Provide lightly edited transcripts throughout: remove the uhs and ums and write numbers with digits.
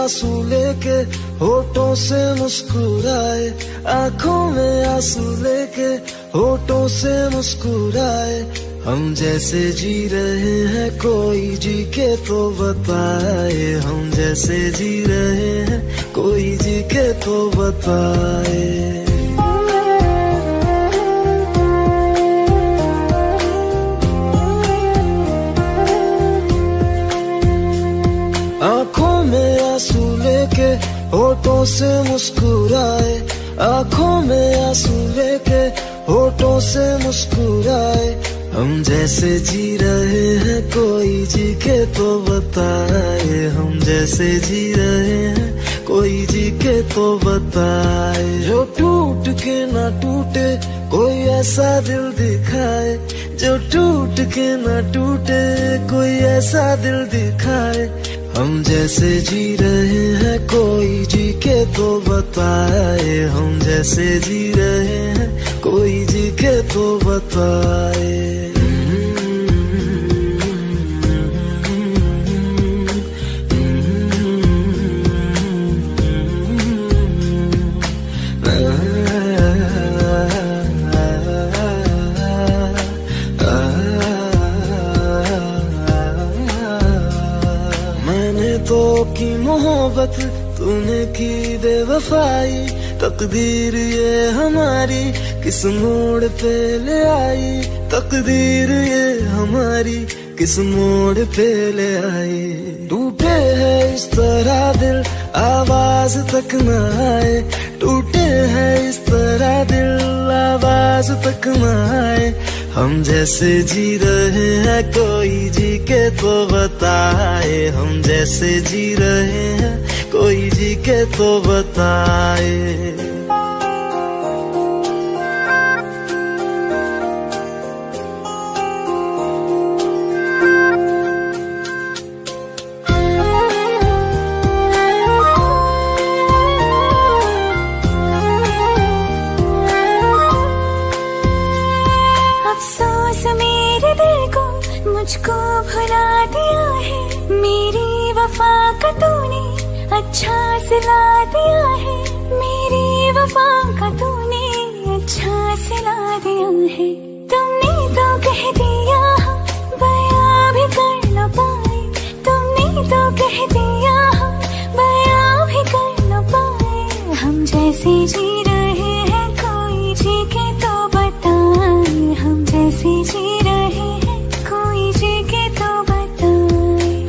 आंसू लेके होठों से मुस्कुराए, आंखों में आंसू लेके होठों से मुस्कुराए। हम जैसे जी रहे हैं कोई जी के तो बताए, हम जैसे जी रहे हैं कोई जी के तो बताए। आंखों में आंसू लेके होठों से मुस्कुराए, आंखों में आंसू लेके होठों से मुस्कुराए। हम जैसे जी रहे हैं कोई जी के तो बताए, हम जैसे जी रहे हैं कोई जी के तो बताए। जो टूट के ना टूटे कोई ऐसा दिल दिखाए, जो टूट के ना टूटे कोई ऐसा दिल दिखाए। हम जैसे जी रहे हैं कोई जी के तो बताए, हम जैसे जी रहे हैं कोई जी के तो बताए। तो की मोहब्बत तूने की बेवफाई, तकदीर ये हमारी किस मोड़ पे ले आई, तकदीर ये हमारी किस मोड़ पे ले आई। टूटे है इस तरह दिल आवाज तक न आए, टूटे है इस तरह दिल आवाज तक न आए। हम जैसे जी रहे हैं कोई जी के तो बताए, हम जैसे जी रहे हैं कोई जी के तो बताए। मुझको भुला दिया है, मेरी वफा का तूने अच्छा सिला दिया है, मेरी वफा का तूने अच्छा सिला दिया है। तुमने तो कह दिया बयां भी कर न पाए, तुमने तो कह दिया बयां भी कर न पाए। हम जैसे जी रहे हैं कोई जी के तो बताए, हम जैसे जी रहे हैं कोई जी के तो बताए।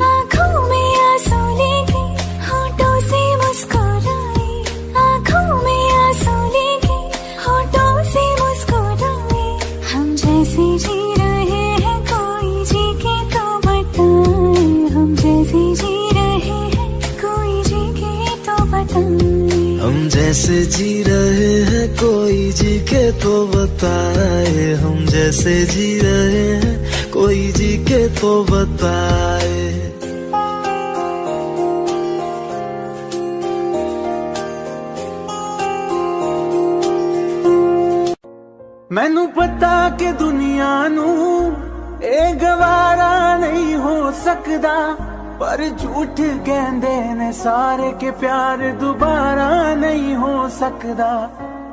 आँखों में आंसू लेके होठों से मुस्कुराए, आँखों में आंसू लेके होठों से मुस्कुराए। हम जैसे जी रहे हैं कोई जी के तो बताए, हम जैसे जी रहे हैं कोई जी के तो बताए। हम जैसे जी रहे हैं कोई जी के तो बताए, हम जैसे जी रहे हैं कोई जी के तो बताए। मैनू पता कि दुनिया नू ए गवारा नहीं हो सकदा, पर झूठ कहंदे ने सारे के प्यार दोबारा नहीं हो सकदा,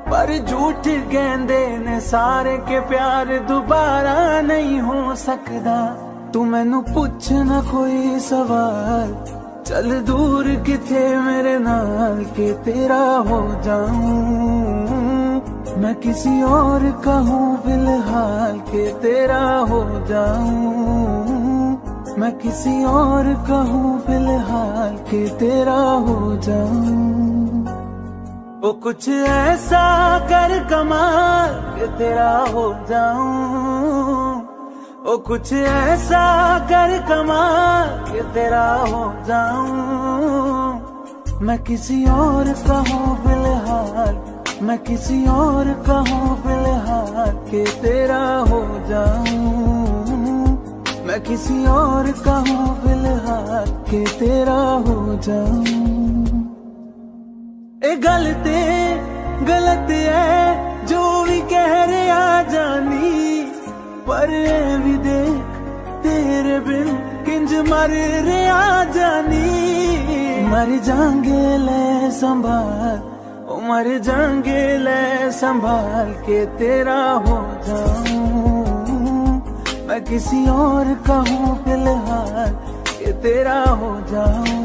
पर झूठ कहंदे ने सारे के प्यार दोबारा नहीं हो सकदा। तू मैनू पुछ ना कोई सवाल, चल दूर किथे मेरे नाल के तेरा हो जाऊं। मैं किसी और का हूँ फिलहाल के तेरा हो जाऊं, मैं किसी और का हूँ फिलहाल के तेरा हो जाऊं। वो कुछ ऐसा कर कमाल के तेरा हो जाऊं, वो कुछ ऐसा कर कमाल के तेरा हो जाऊं। मैं किसी और का हूँ फिलहाल, मैं किसी और का हूँ फिलहाल के तेरा हो जाऊं, मैं किसी और का हूँ फिलहाल के तेरा हो जाऊं। ए गलत है जो भी कह रहे आ जानी, पर भी देख तेरे बिन किंज मर रिया जानी मर जाएंगे ले संभाल ओ मर जाएंगे ले संभाल के तेरा हो जाऊं मैं किसी और का हूँ फिलहाल के तेरा हो जाऊं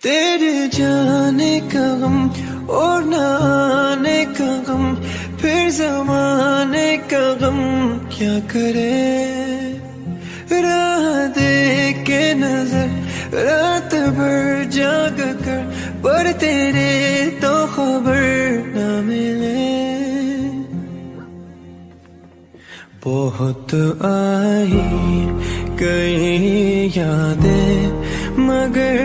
तेरे जाने का गम और न आने का गम फिर जमाने का गम क्या करे राह देख के नजर रात भर जाग कर पर तेरे तो खबर न मिले बहुत आई कई यादें मगर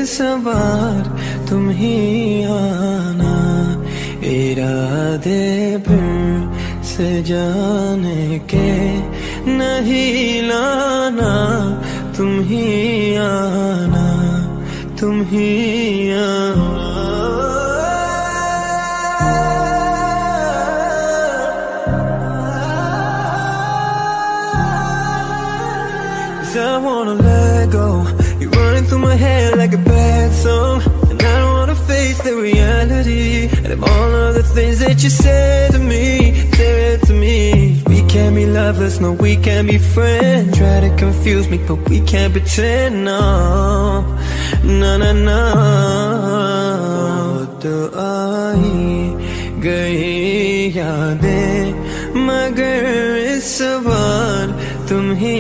इस बार तुम ही आना इरादे फिर से जाने के नहीं लाना तुम ही आना तुम ही आना I wanna let go. You're running through my head like a bad song, and I don't wanna face the reality of all of the things that you said to me. We can't be lovers, no, we can't be friends. Try to confuse me, but we can't pretend. No, no, no, no. तो आई गई यादें मगर इस बार तुम ही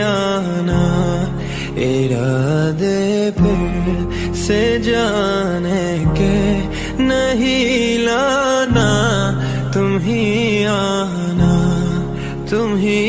आना इरादे फिर से जाने के नहीं लाना तुम ही आना, तुम ही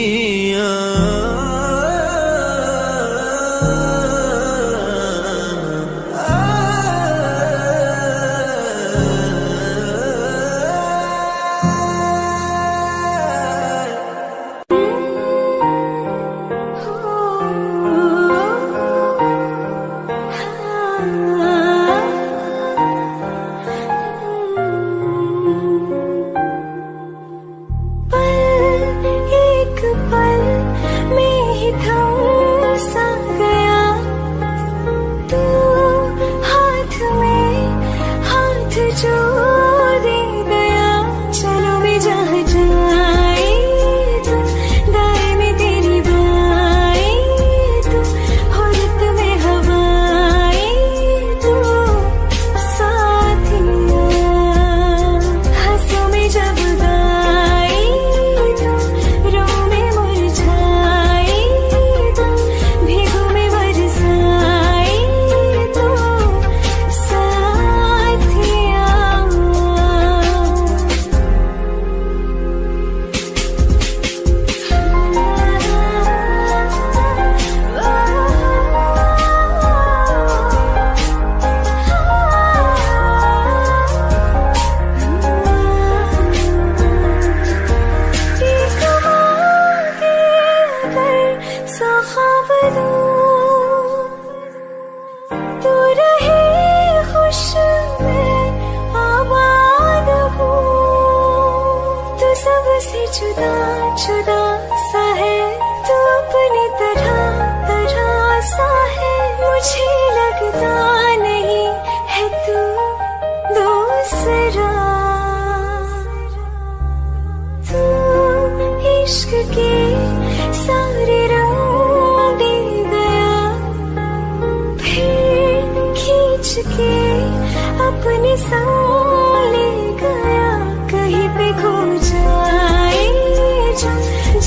अपने संग ले गया, कहीं पे खो जाए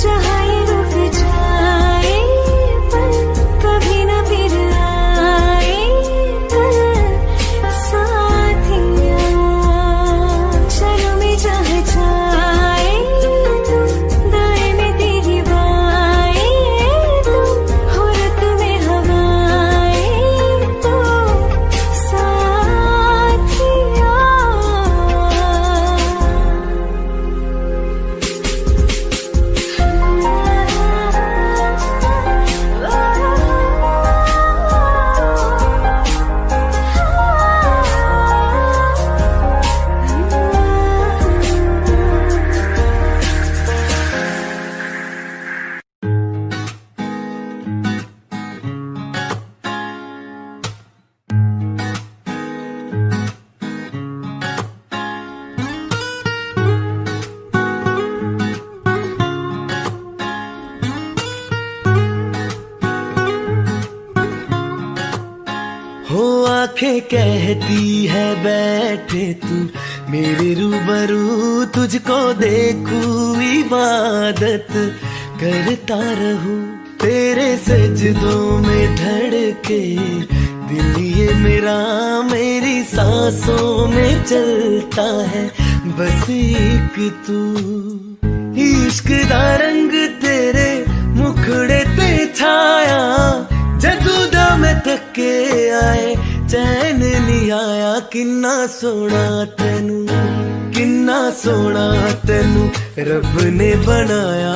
जहाँ ये रुक जाए, पर कभी न फिर आए साथिया। चलो मैं जहाँ जाए तू, दाएं में तेरी बाएं तू, हो रत में हवाएं तू, आंखें कहती है बैठे तू मेरे रूबरू, तुझको देखूं इबादत करता रहूं, तेरे सजदों में धड़के दिल ये मेरा, मेरी सांसों में चलता है बस एक तू। इश्क दा रंग तेरे मुखड़े ते छाया, जदू दा मैं थके आए चैन नहीं आया, किन्ना सोना तेनू, किन्ना सोना तेनू रब ने बनाया,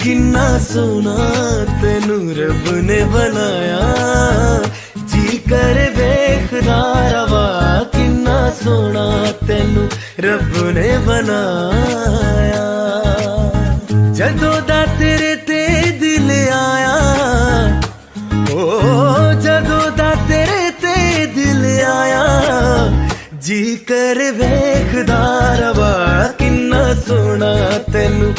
किन्ना सोना तेनू रब ने बनाया, जी कर वेखदा रवा, किन्ना सोना तेनू रब ने बनाया। जदों दा तेरे ते दिल आया, जदों दा तेरे ते दिल आया, जी कर वेखदा रवा, किन्ना सोना तेनू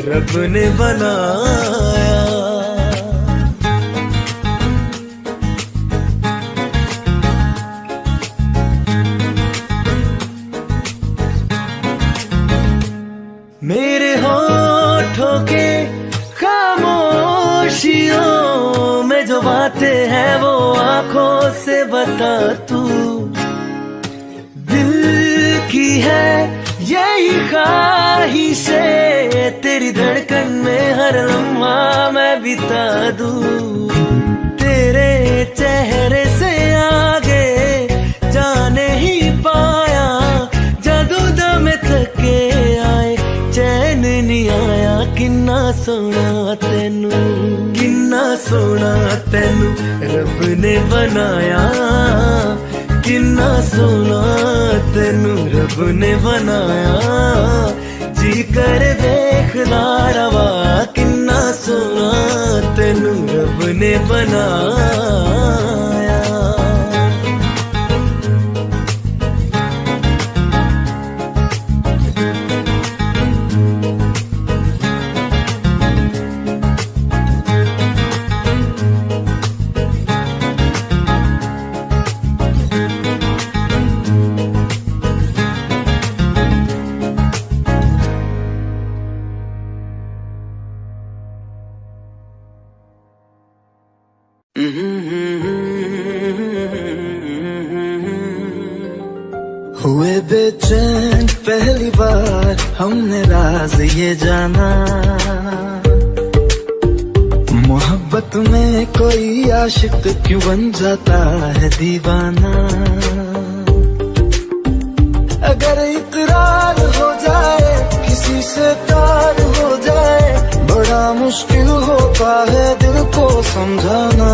रब ने बनाया। मेरे होठों के खामोशियों में जो बातें हैं वो आंखों से बता तू, दिल की है यही खाही से तेरी धड़कन में हर लम्हा मैं बिता दूं। तेरे चेहरे से आगे जाने ही पाया, जादू दम थके आए चैन नहीं आया। किन्ना सोना तेनू, किन्ना सोना तेनू रब ने बनाया। किन्ना सोना तेनू रब ने बनाया। जी कर देखदा रवा, किन्ना सोना तेनू रब ने बनाया। हुए बेचैन पहली बार हमने राज ये जाना, मोहब्बत में कोई आशिक क्यों बन जाता है दीवाना। अगर इकरार हो जाए किसी से प्यार हो जाए, बड़ा मुश्किल होता है दिल को समझाना।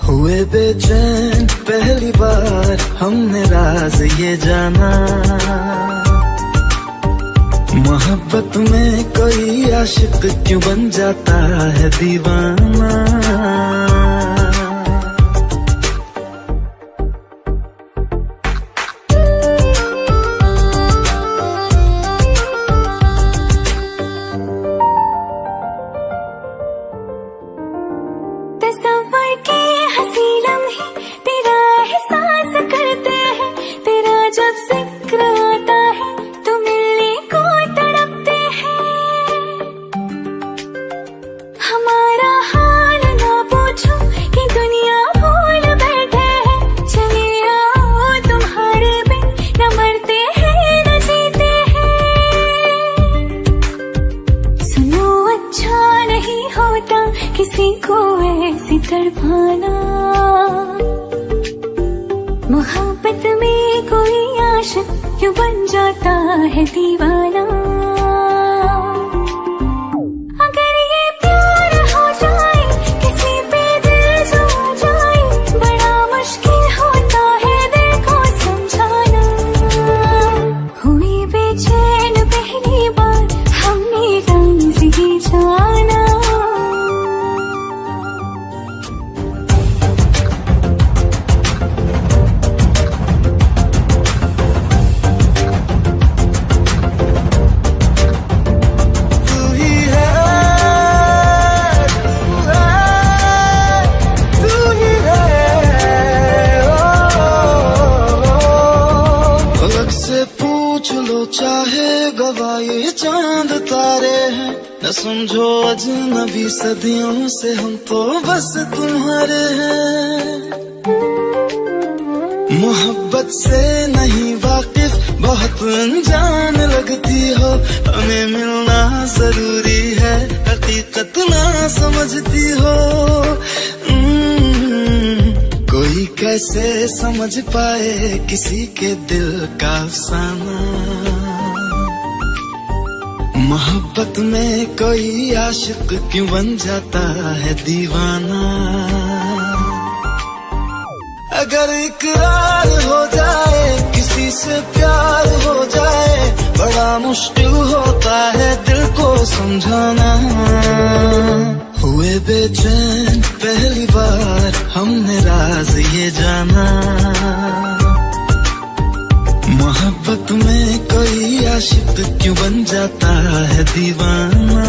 हुए बेचैन पहली बार हमने राज ये जाना, मोहब्बत में कोई आशिक क्यों बन जाता है दीवाना। किसी को ऐसी तड़पाना, मोहब्बत में कोई आशिक क्यों बन जाता है दीवाना। अगर ये प्यार हो जाए किसी पे दिल जो जाए, बड़ा मुश्किल होता है दिल को समझाना। हुई बेचैन पहली बार हमने राज ये जाना। चाहे गवाए चांद तारे हैं, न समझो अजनबी सदियों से हम तो बस तुम्हारे हैं। मोहब्बत से नहीं वाकिफ बहुत अनजान लगती हो, हमें मिलना जरूरी है हकीकत ना समझती हो। कोई कैसे समझ पाए किसी के दिल का अफसाना, मोहब्बत में कोई आशिक क्यों बन जाता है दीवाना। अगर इकरार हो जाए किसी से प्यार हो जाए, बड़ा मुश्किल होता है दिल को समझाना। हुए बेचैन पहली बार हमने राज ये जाना, मोहब्बत में कोई आशिक क्यों बन जाता है दीवाना।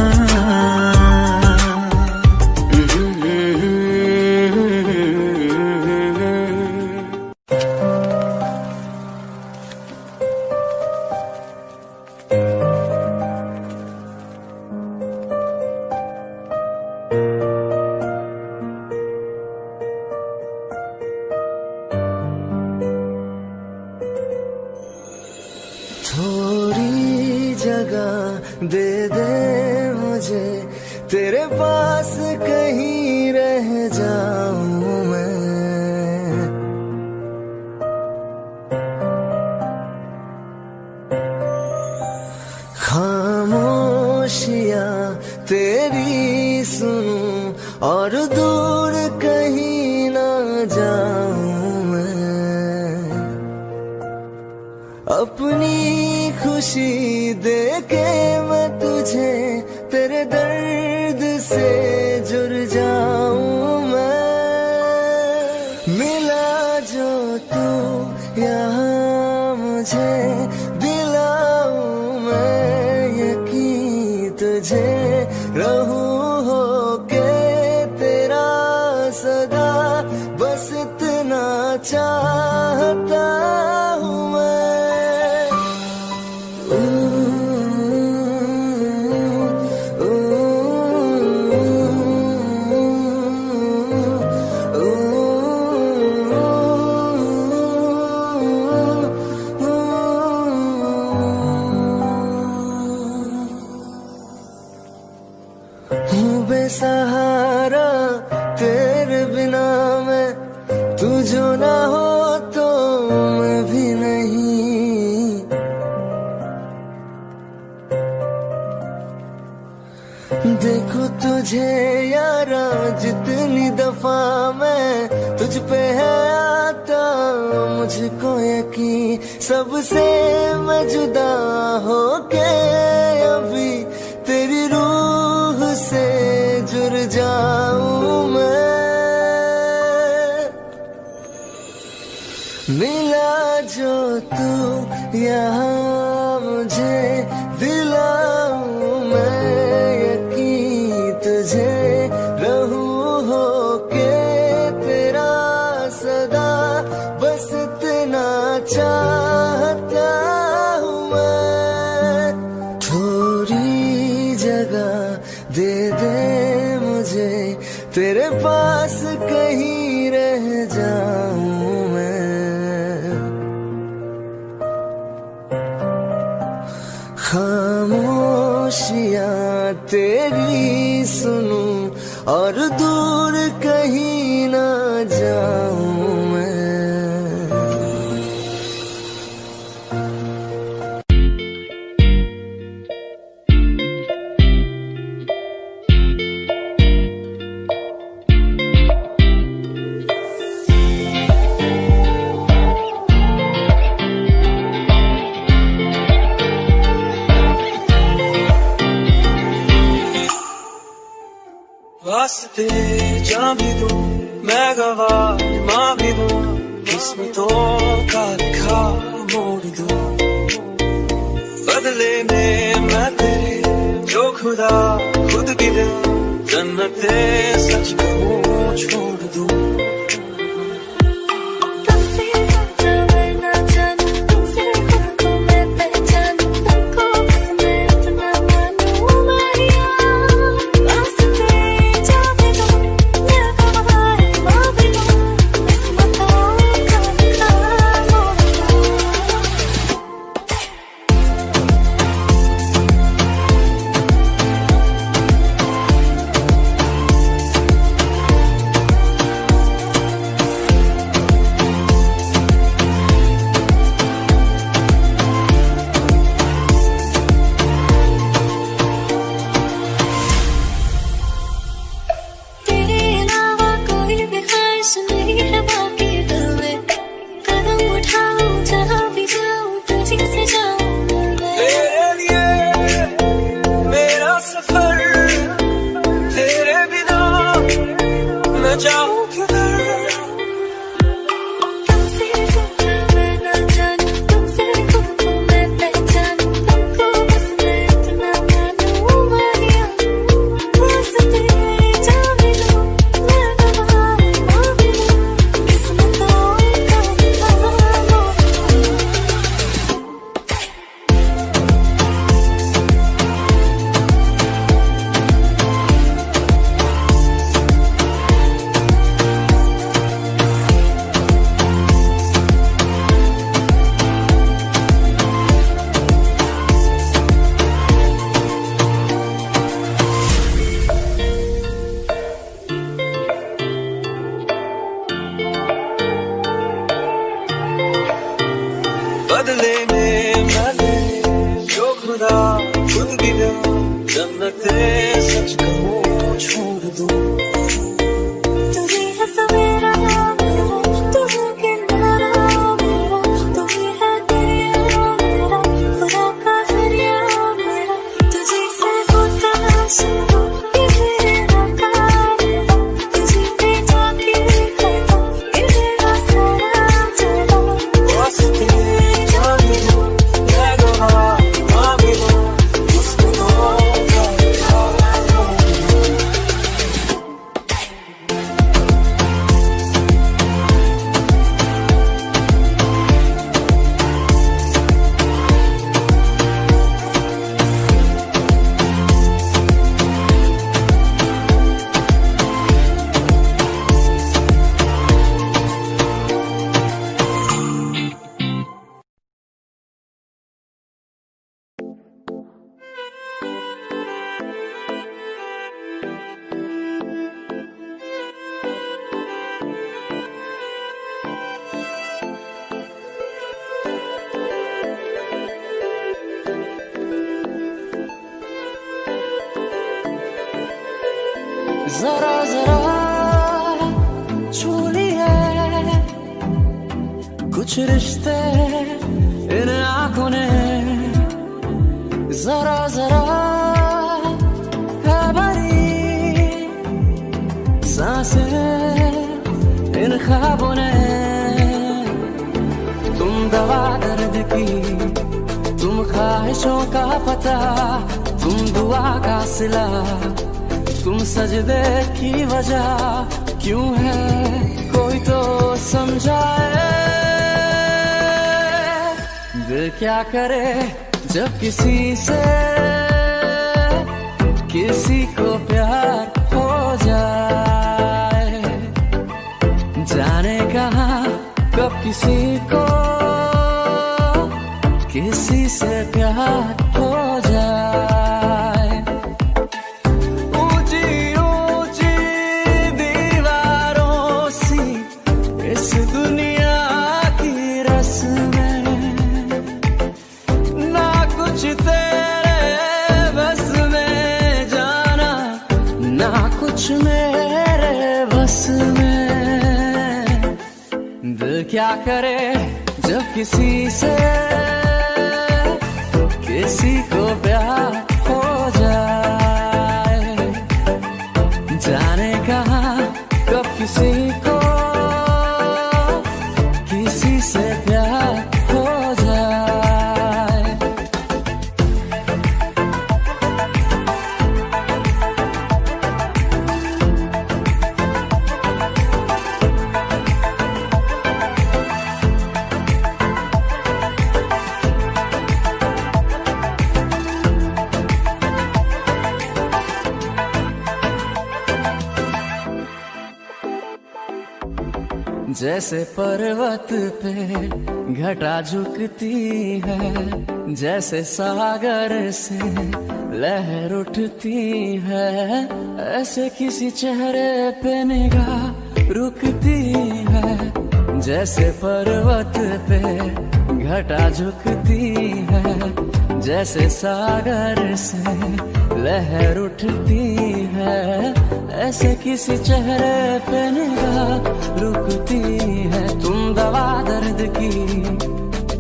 थोड़ी जगह दे दे मुझे, तेरे पास कहीं रह जाऊं मैं। खामोशियां तेरी सुनूं और दूर कहीं ना जाऊं मैं। अपनी खुशी दे के मैं तुझे तेरे दर्द से जुड़ जाऊं मैं। मिला जो तू यहाँ मुझे, दिलाऊं मैं यकीन तुझे, रहूं होके तेरा सदा, बस इतना चाहता हूँ मैं। बेसहारा तेरे बिना मैं, तू जो ना हो तो मैं भी नहीं। देखो तुझे यारा जितनी दफा मैं तुझ पे है आता, मुझको यकीन सबसे मैं जुदा होके अभी तेरी रूह से जुड़ जाऊं मैं। मिला जो तू यहाँ मुझे, दिलाऊं मैं यकीन तुझे, रहूं होके तेरा सदा, बस इतना चाहता हूँ मैं। थोड़ी जगह दे दे मुझे, तेरे पास कहीं रह जाऊं मैं। खामोशियां तेरी सुनूं और दूर कहीं ना जाऊं मैं। वास्ते जा भी दूं मैं गवाह माँ भी दूं, किस्मतों का लिखा मोड़ दूं। बदले में मैं तेरे जो खुदा खुद भी दे, जन्नते सच कहूँ छोड़ दूं। बदले में मैंने जो खुदा खुद भी ना जन्नते सच कहूँ छोड़ दूँ। तुझे है सवेरा मेरा, तुझे किनारा मेरा, तुझे है दरिया मेरा, खुदा का जरिया मेरा, तुझे से होता शुरू ये मेरा कारवा, तुझे पे जाके करता ये मेरा सारा जलवा। वास्ते जाने दो मैं गवाह मांगे दो उसको तो जरा जरा छू लिए कुछ रिश्ते इन आंखों ने, जरा जरा है भरी सांसें इन ख्वाबों ने। तुम दवा दर्द की, तुम ख्वाहिशों का पता, तुम दुआ का सिला, तुम सजदे की वजह क्यों है कोई तो समझाए। दिल क्या करे जब किसी से किसी को प्यार हो जाए, जाने कहाँ कब किसी को किसी से प्यार हो जाए। क्या करे जब किसी से किसी को प्यार हो जाए, जाने कहाँ कब किसी को किसी से प्यार हो जाए। जैसे पर्वत पे घटा झुकती है, जैसे सागर से लहर उठती है, ऐसे किसी चेहरे पे निगाह रुकती है। जैसे पर्वत पे घटा झुकती है, जैसे सागर से लहर उठती है, ऐसे किसी चेहरे पे निगाह रुकती है। तुम दवा दर्द की,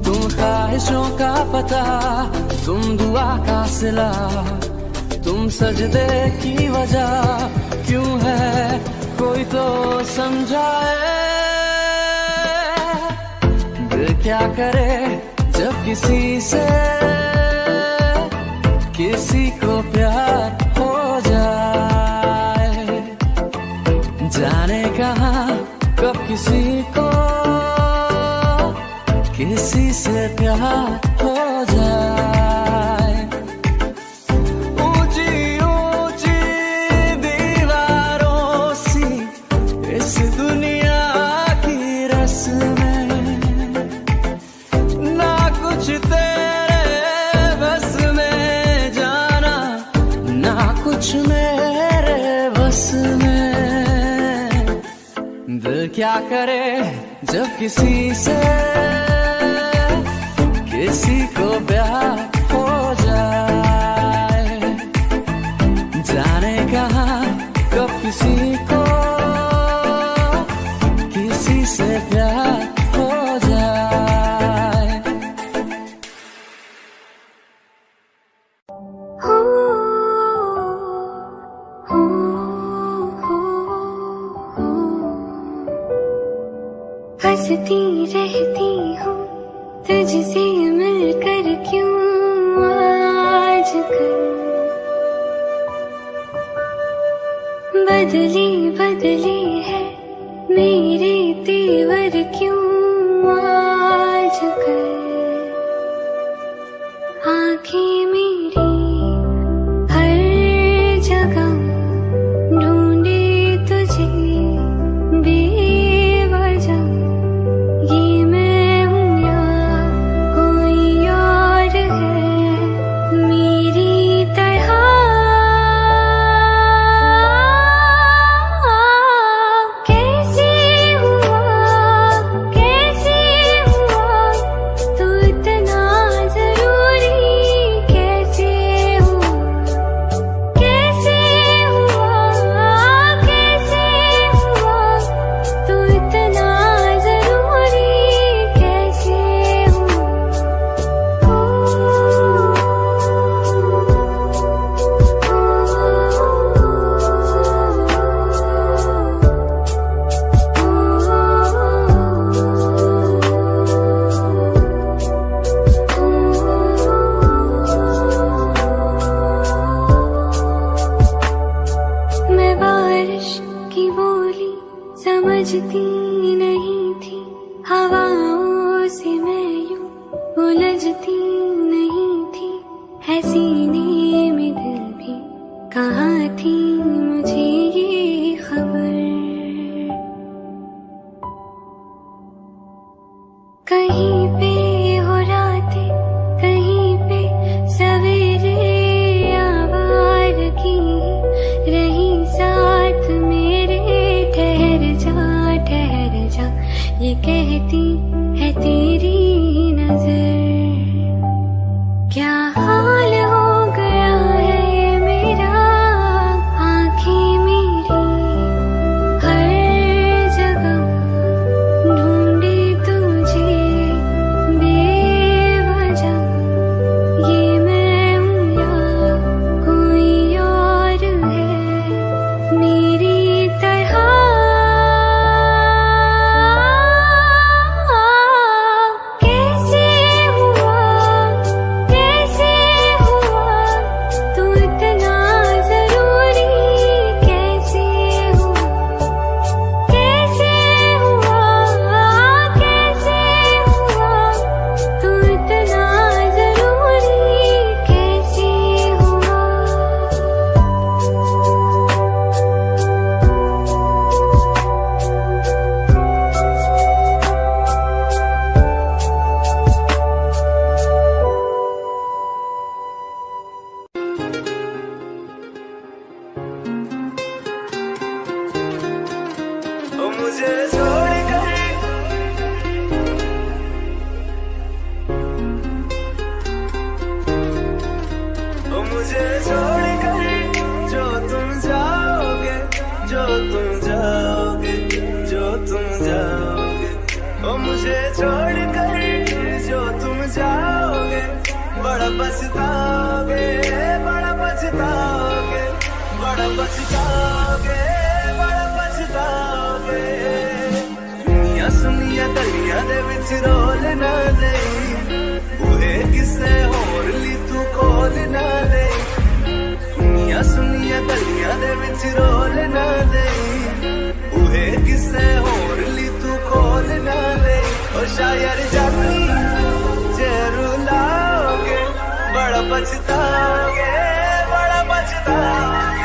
तुम ख्वाहिशों का पता, तुम दुआ का सिला, तुम सजदे की वजह क्यों है कोई तो समझाए। दिल क्या करे जब किसी से किसी को प्यार हो जाए, जाने कहाँ कब किसी को किसी से प्यार हो जाए। ऊंची ऊंची दीवारों सी इस दुनिया की रस्में, ना कुछ तेरे बस में जाना, ना कुछ मेरे बस में। दिल क्या करे जब किसी से प्यार हो जाए, जाने कहाँ कब किसी से प्यार हो जाए। हंसती रहती हूँ तुझसे मिलकर क्यों आजकल, बदली बदली है मेरे तेवर क्यों आजकल, आँखें मेरी हर जगह ढूंढे तुझे बेवजह, ये मैं हूँ या कोई और है मेरी तरह, कैसे हुआ तू इतना जरूरी, कैसे हुआ तू इतना जरूरी, कैसे मैं बारिश की बोली समझती नहीं थी, हवाओं से मैं यूं उलझती नहीं थी, है सीने में दिल भी कहाँ थी मुझे ये खबर, कहीं पे हो रातें कहीं पे सवेरे, आवारगी रही साथ मेरे, ठहर जा ये कहती है तेरी नजर, क्या हाल हो गया है ये मेरा, आँखें मेरी हर जगह ढूंढे तुझे बेवजह, ये मैं हूँ या कोई और है मेरी तरह, कैसे हुआ तू इतना जरूरी, कैसे हुआ तू इतना जरूरी, कैसे हुआ। ओ मुझे छोड़ कर, ओ मुझे छोड़ कर जो तुम जाओगे, जो तुम जाओगे, जो तुम जाओगे, ओ मुझे छोड़ कर जो तुम जाओगे, बड़ा पछताओगे, बड़ा पछताओगे, बड़ा पछताओगे, बड़ा पछताओगे। सुनिया सुनिया गलियां दे विच रोल ना दे, बूहे किसे होर ली तू खोल ना दे, सुनिया सुनिया गलियां दे विच रोल ना दे, बूहे किसे होर ली तू खोल ना दे। ओ शायर जानी जे रुलाओगे, बड़ा पछताओगे, बड़ा पछताओगे।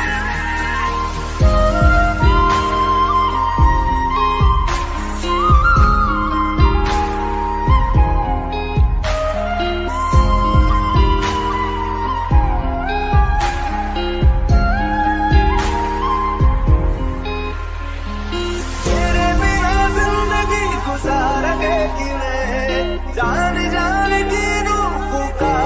जान जान की नू पुकार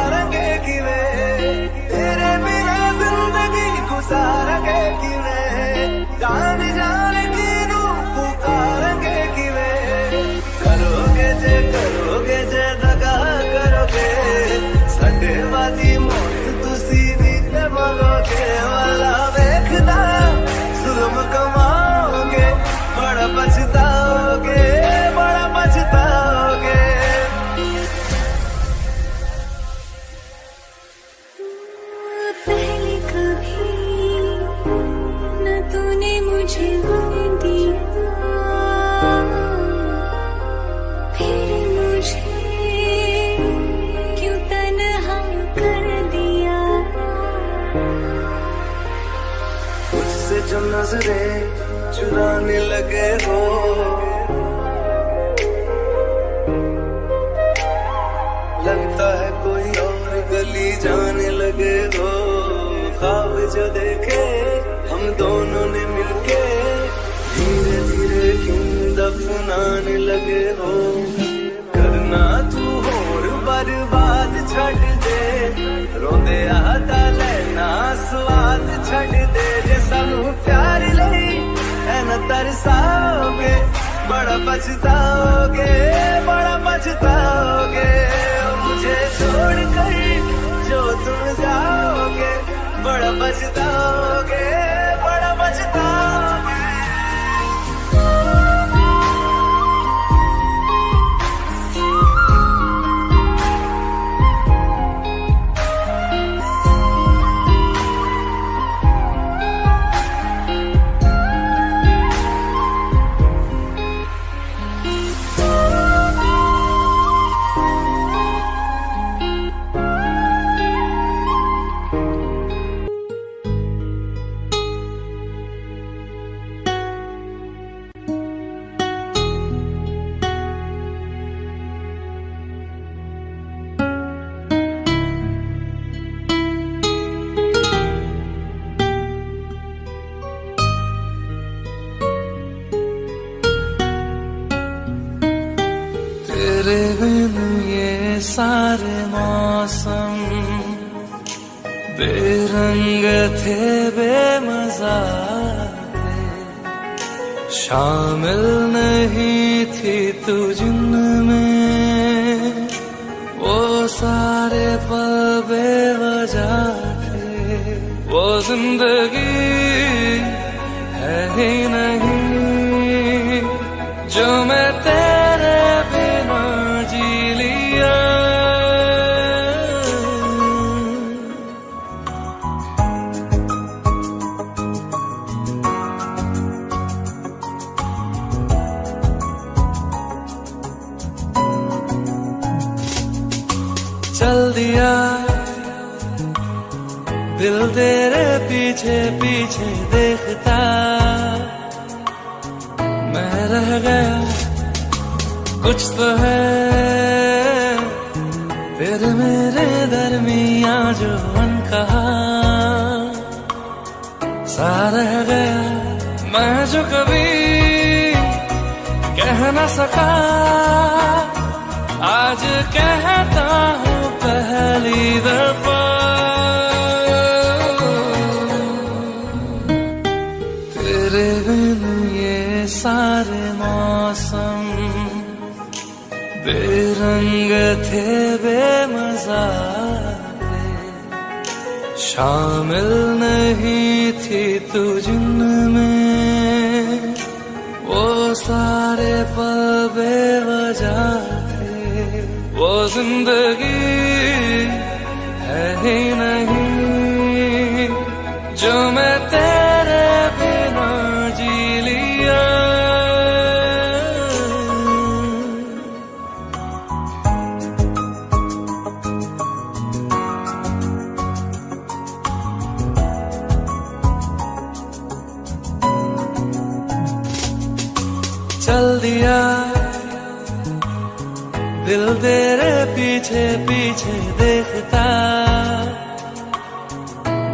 नजरें चुराने लगे हो। लगता है कोई और गली जाने लगे हो। ख्वाब जो देखे हम दोनों ने मिलके धीरे धीरे क्यों दफनाने लगे हो। करना तू होर बर्बाद छड़ दे, रोंदे आता लेना स्वाद छड़ दे। जे सानू प्यार लई ऐना तरसाओगे, बड़ा पछताओगे, बड़ा पछताओगे। मुझे छोड़ कर जो तुम जाओगे, बड़ा पछताओगे, बड़ा पछताओगे। तेरे बिन ये सारे मौसम बेरंग थे, बेमजा थे। शामिल नहीं थी तू जिनमें, वो सारे पल बेवजह थे। वो जिंदगी है ही नहीं जो मैं तेरे बिना जी लिया। चल दिया दिल तेरे पीछे पीछे देखता, मैं रह गया कुछ तो है तेरे मेरे दरमियां जो अनकहा सा रह गया। मैं जो कभी कह न सका आज कहता हूँ पहली दफा। तेरे बिन ये सारे मौसम बेरंग थे, बेमजा थे। शामिल नहीं थी तू जिनमें, वो सारे पल बेवजह थे। वो जिंदगी है ही नहीं जो मैं तेरे बिना जी लिया। चल दिया दिल तेरे पीछे पीछे देखता,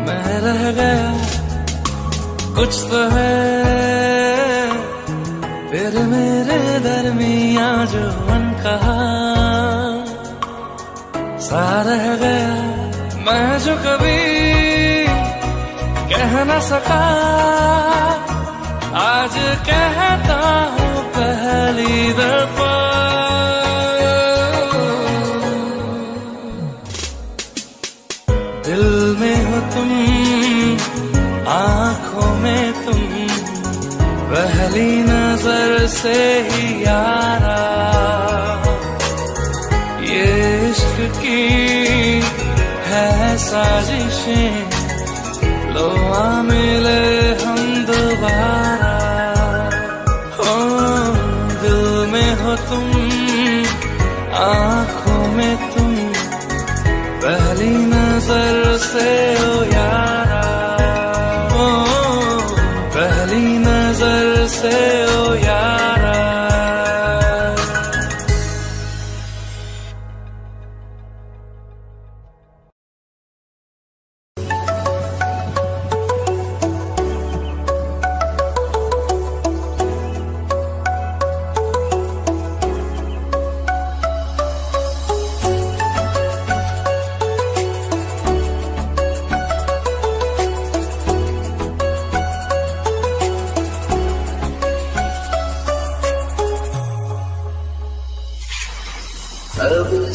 मैं रह गया कुछ तो है तेरे मेरे दरमियां जो अनकहा सा रह गया। मैं जो कभी कह न सका आज कहता हूँ पहली दफा। दिल में हो तुम, आँखों में तुम, पहली नजर से ही यारा। ये इश्क की है साजिशें, लो आ मिले हम दोबारा। हो दिल में हो तुम, आँखों में तुम, पहली नजर से ओ यारा। ओ पहली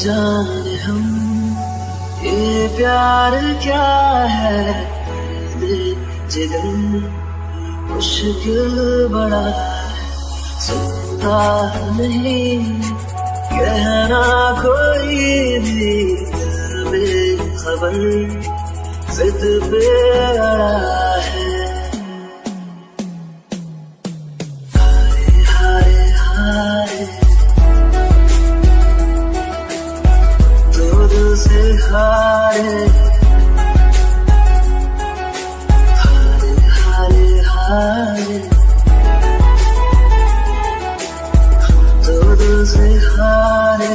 जाने हम ये प्यार क्या है, जिगर मुश्किल बड़ा सुनता नहीं कहना कोई भी, बेखबर जिद पे अड़ा है। हाय हाय हाय तो दिल से हारे, हाय हाय हाय तो दिल से हारे।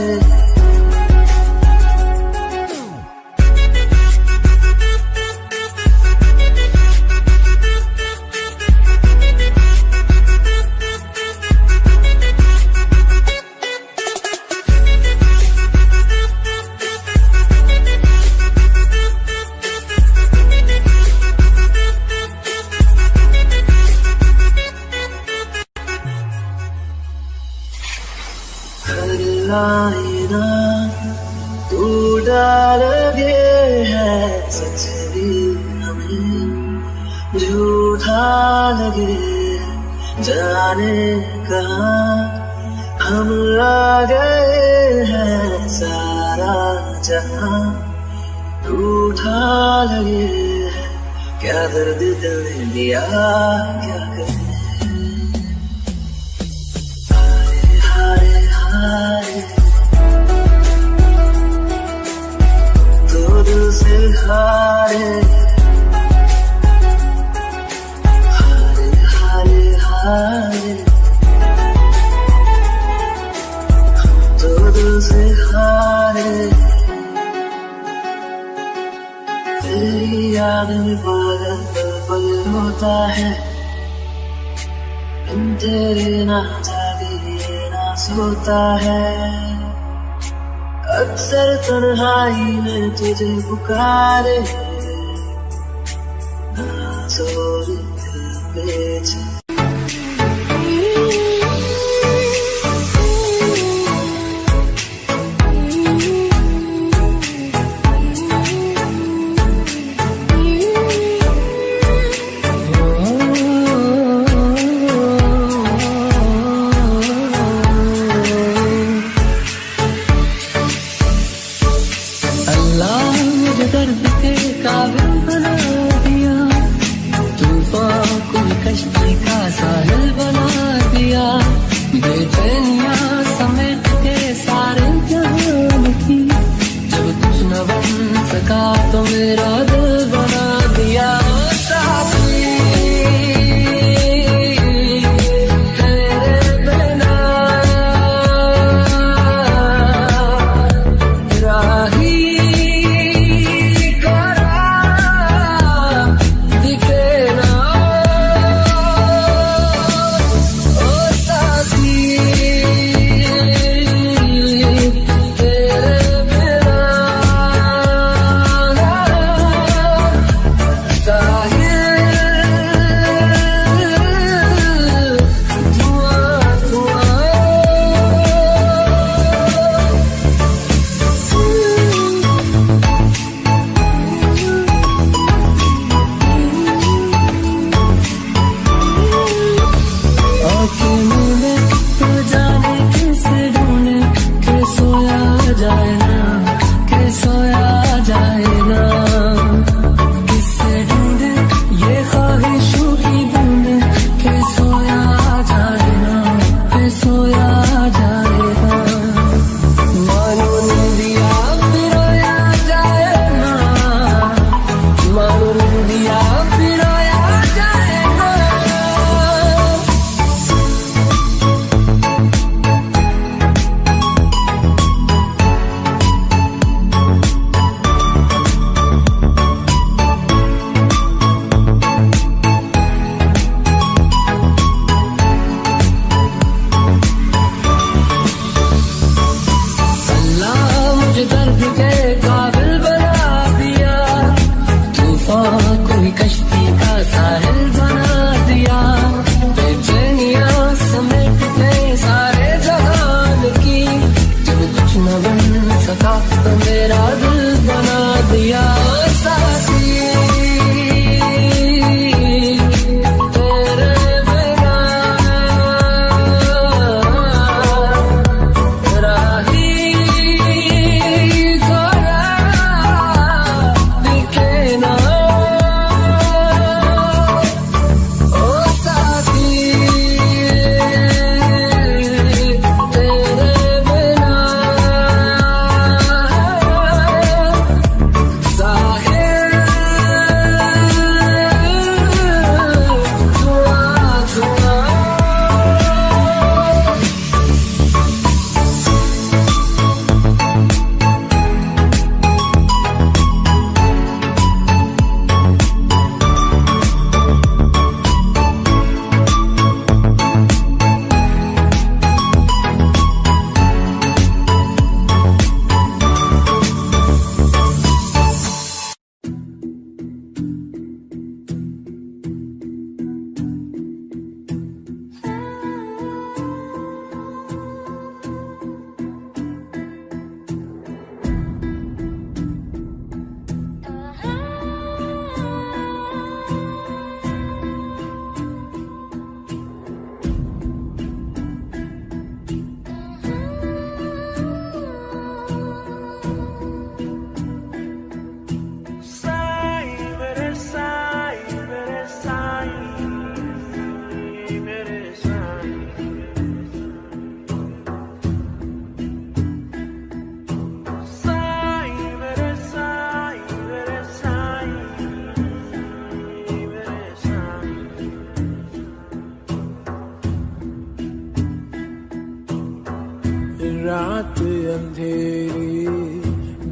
आईना तू डाल गए है, सच भी हमें झूठा लगे, जाने कहाँ हम आ गए हैं, सारा जहां रूठा लगे, क्या दर्द दिल ने दिया क्या करे। हाय हाय तो दिल से हारे, हाय हाय हाय तो दिल से हारे। तेरी याद में पागल पल रोता है, बिन तेरे ना जागे ना सोता है, अक्सर तन्हाई में तुझे पुकारे, ना जोर दिल पे छे। दर्द के काबिल बना दिया, तूफान को कश्ती का साहिल बना दिया, बेचैनियां समेट के सारे जहान की, जब कुछ न बन सका तो मेरा दिल बना दिया।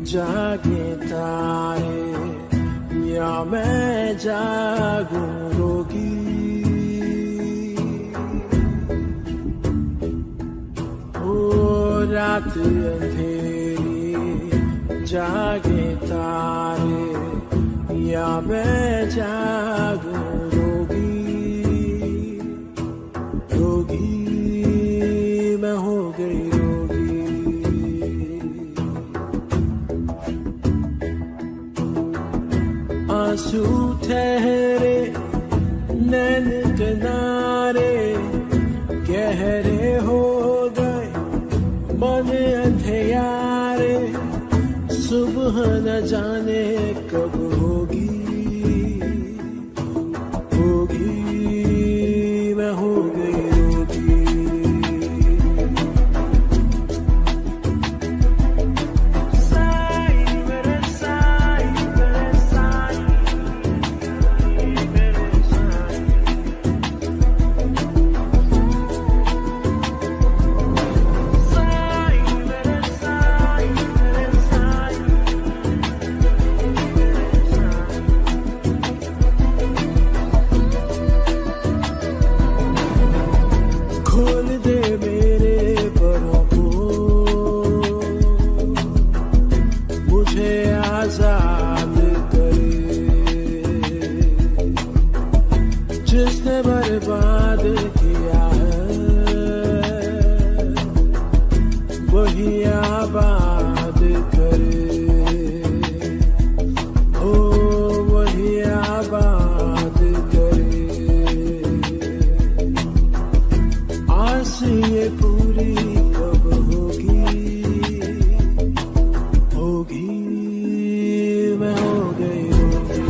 जागे तारे या मैं जागूं रोगी। ओ रात अंधेरी जागे तारे या मैं जागूं रोगी। रोगी मैं हो गई रोगी। आंसू ठहरे नैन किनारे गहरे हो गए मन अंधियारे। सुबह न जाने कब होगी होगी मैं हो गई रोगी। खोल दे मेरे परों को मुझे आजाद करे। जिसने बर्बाद किया है वही आबाद करे। ओ वही आबाद करे। आस ये पूरी कब होगी होगी मैं हो गई रोगी।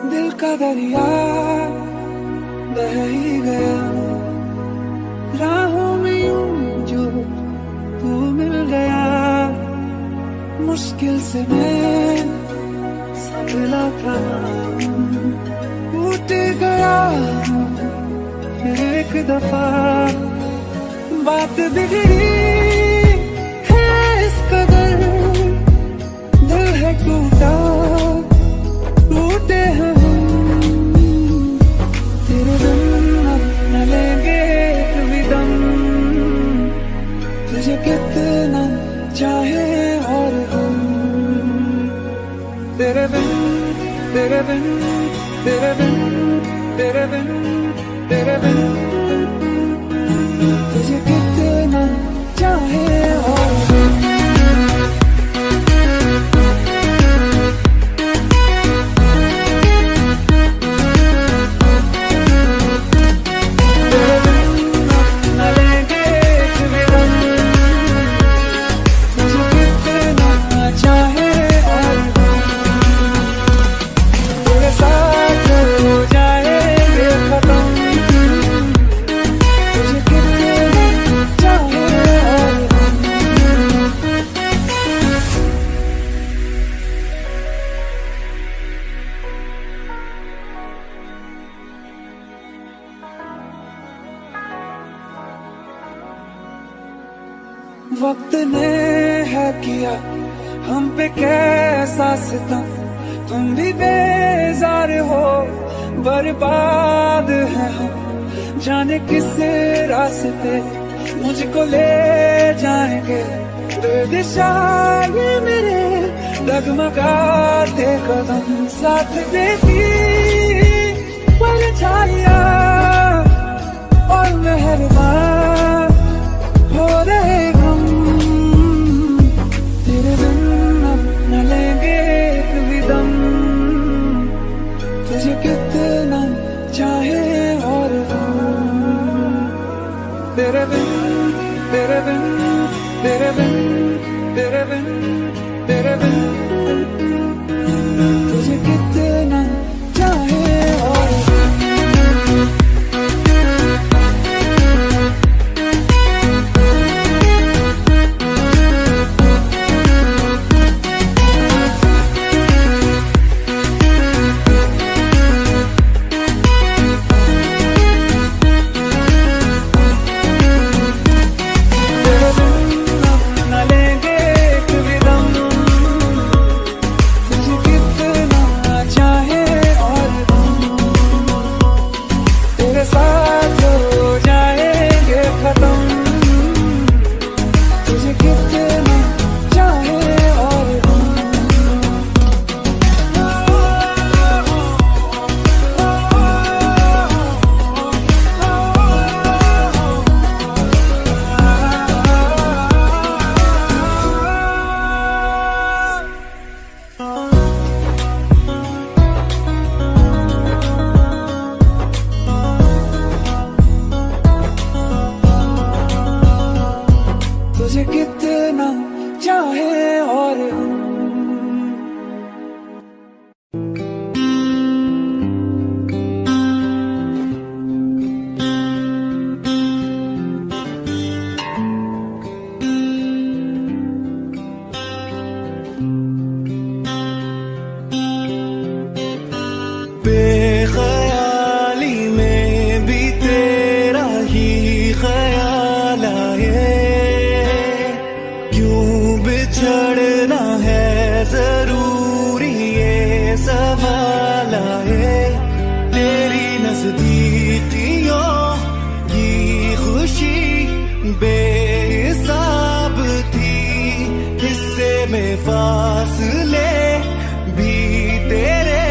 दिल का दरिया बह ही गया राहों में यूं जो तू मिल गया। मुश्किल से मैं संभला था टूट गया फिर एक दफा। बात बिगड़ी है इस कदर दिल है टूटा टूटे हैं तेरे बिन अब न लेंगे कभी दम। तुझे कितना चाहे और हम तेरे बिन तेरे बिन तेरे बिन तेरे बिन तेरे बिन तुझे कितना चाहे और हम। वक्त ने है किया हम पे कैसा सितम। तुम भी बेजार हो बर्बाद है हम जाने किस रास्ते मुझको ले जाएंगे। बेदिशा ये मेरे डगमगाते कदम साथ देती परछाइयां और मेहरबान हो रहे हम। तेरे बिन अब न लेंगे कभी दम। तुझे कितना चाहे और हम तेरे बिन तेरे तेरे बिन तेरे बिन तेरे बिन तुझे कितना चाहे और तुझे कितना चाहे और बेख्याली में भी तेरा ही ख्याल आए, क्यों बिछड़ना है जरूरी ये सवाल आए। तेरी नजदीकियों की खुशी बेहिसाब थी, हिस्से में फासले भी तेरे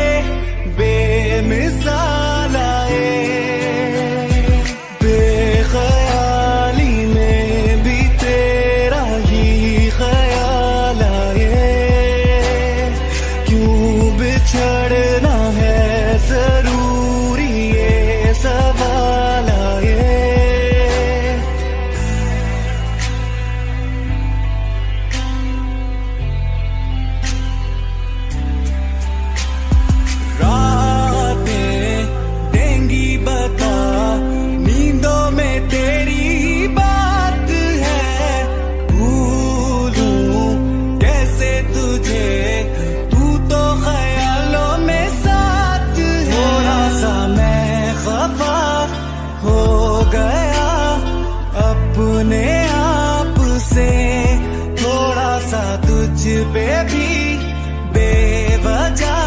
बेमिसाल आए। बेख्याली में भी तेरा ही ख्याल आए, क्यों बिछड़ना है जरूरी ये सवाल आए। पे भी बेवजह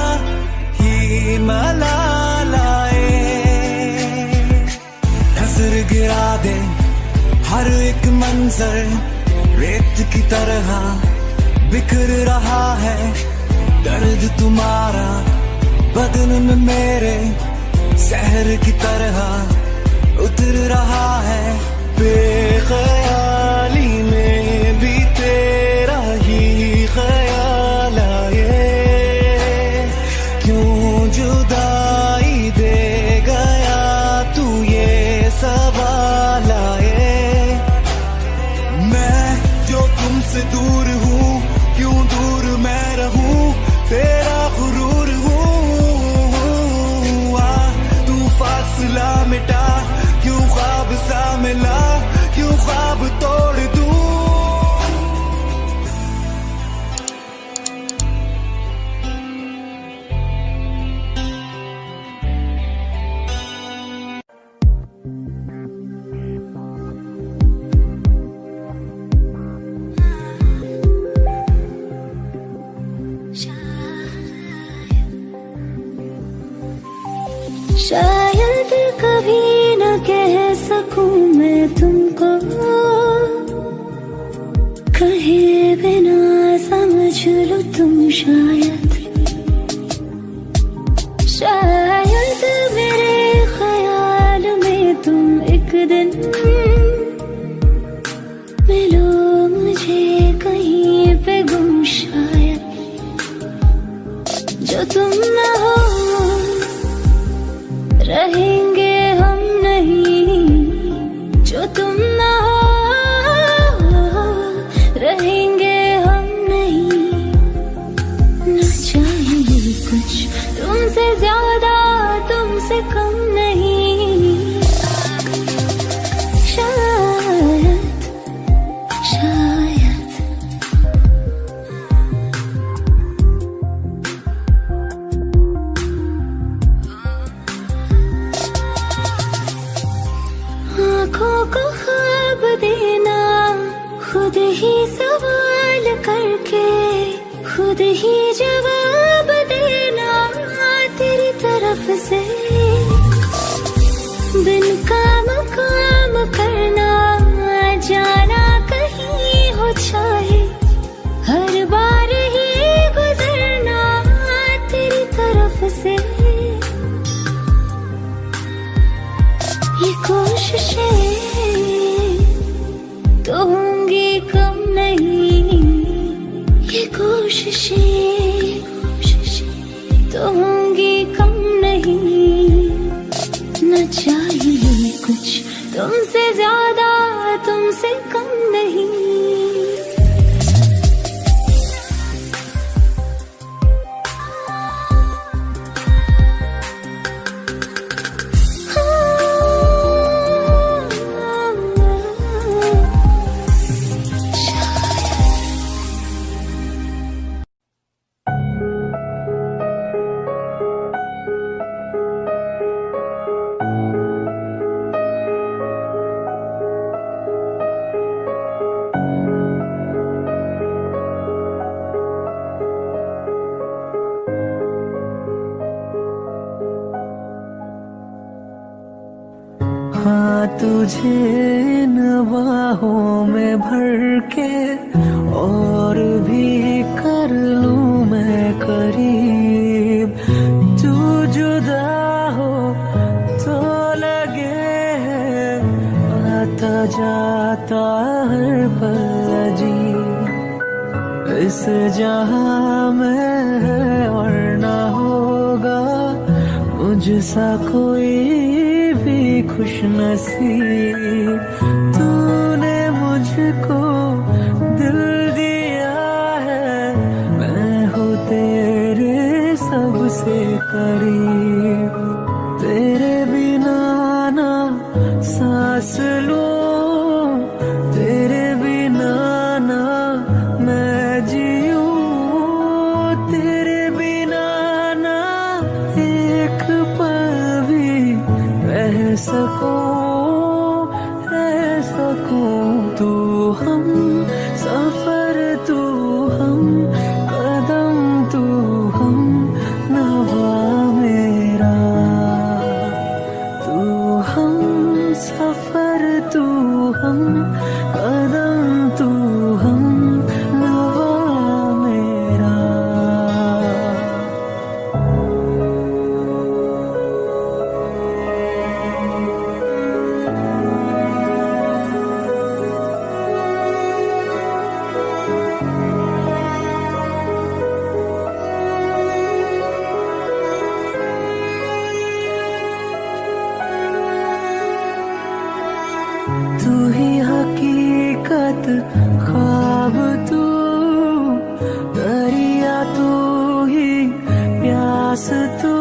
ही मलाल आए। नजर गिरा दे हर एक मंजर रेत की तरह बिखर रहा है। दर्द तुम्हारा बदन में मेरे शहर की तरह उतर रहा है। बेख्याली में भी तेरा ही ख्याल आए, क्यों जुदाई दे गया तू ये सवाल आए। मैं जो तुमसे दूर हूँ, क्यों दूर मैं रहूं, तेरा गुरूर हूँ। तू फासला मिटा, क्यों ख्वाब सा मिला, क्यों ख्वाब तोड़ दूं। शायद कभी न कह सकूं मैं तुमको, कहे बिना समझ लो तुम। शायद मेरे ख्याल में तुम एक दिन मिलो मुझे कहीं पे गुम। शायद जो तुम न हो रहेंगे हम नहीं, जो तुम ना हो तुमसे कम नहीं। शायद शायद आँखों को ख्वाब देना, खुद ही सवाल करके खुद ही जवाब देना तेरी तरफ से। दिन काम काम करना, जाना कहीं हो चाहे, हर बार ही गुजरना तेरी तरफ से। ये कोशिशें तो होंगी कम नहीं, ये कोशिशें तो होंगी कम नहीं। न चाहिए कुछ तुमसे ज्यादा, तुमसे कम नहीं। हाँ तुझे इन बाहों में भर के और भी कर लूं मैं करीब। तू जुदा हो तो लगे है आता जाता हर पल अजीब। इस जहां में और ना होगा मुझसा कोई भी खुश नसीब। तूने मुझको दिल दिया है, मैं हूँ तेरे सबसे करीब। तेरे बिना ना सांस लूं, तेरे बिना ना मैं जीऊं, तेरे बिना ना एक पल भी रह सकूं। तू हम सफर, तू हम कदम, तू हम नवा मेरा। तू हम सफर, तू हम कदम, तू हम नवा मेरा। तू ही हकीकत, ख्वाब तू, दरिया तू ही प्यास तू।